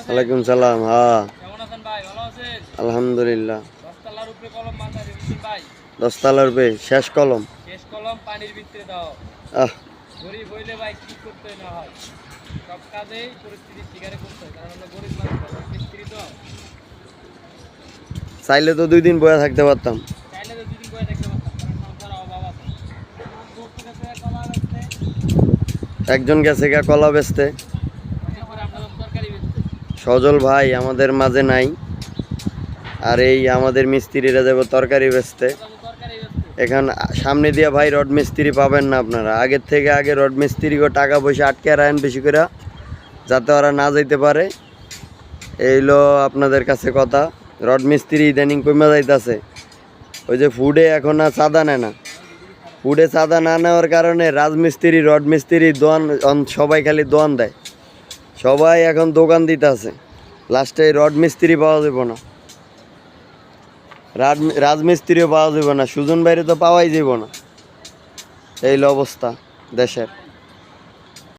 ওয়ালাইকুম সালাম। হ্যাঁ, আলহামদুলিল্লাহ। 10 তলার উপরে শেষ কলম। পানির ভিতরে দাও। গরিব হইলে ভাই কি করতে না হয়, সব কাজেই পরিস্থিতি শিকারে করতে হয়, কারণ আমরা গরিব মানুষ, মিস্ত্রি তো। চাইলে তো 2 দিন বয়ে থাকতে পারতাম। চাইলে তো 2 দিন বয়ে থাকতে পারতাম, কারণ সংসারে অভাব আছে। একজন গেছে গা কলা বেচতে। সজল ভাই আমাদের মাঝে নাই, আর এই আমাদের মিস্ত্রিরা যাবে তরকারি বেচতে। এখান সামনে দিয়া ভাই রড মিস্ত্রি পাবেন না আপনারা। আগের থেকে আগে রড মিস্ত্রিকে টাকা পয়সা আটকে রাখেন বেশি করে, যাতে ওরা না যাইতে পারে। এইলো আপনাদের কাছে কথা। রড মিস্ত্রি ইদানিং কমে যাইতেছে। ওই যে ফুডে এখন আর চাঁদা নেয় না। ফুডে চাঁদা না নেওয়ার কারণে রাজমিস্ত্রি, রড মিস্ত্রি দোয়ান, সবাই খালি দোয়ান দেয়। সবাই এখন দোকান দিতে আছে। লাস্টে রড মিস্ত্রি পাওয়া যাবে না, রাজমিস্ত্রিও পাওয়া যাবে না, সুজন বাইরে তো পাওয়াই যাব না। এই অবস্থা দেশের।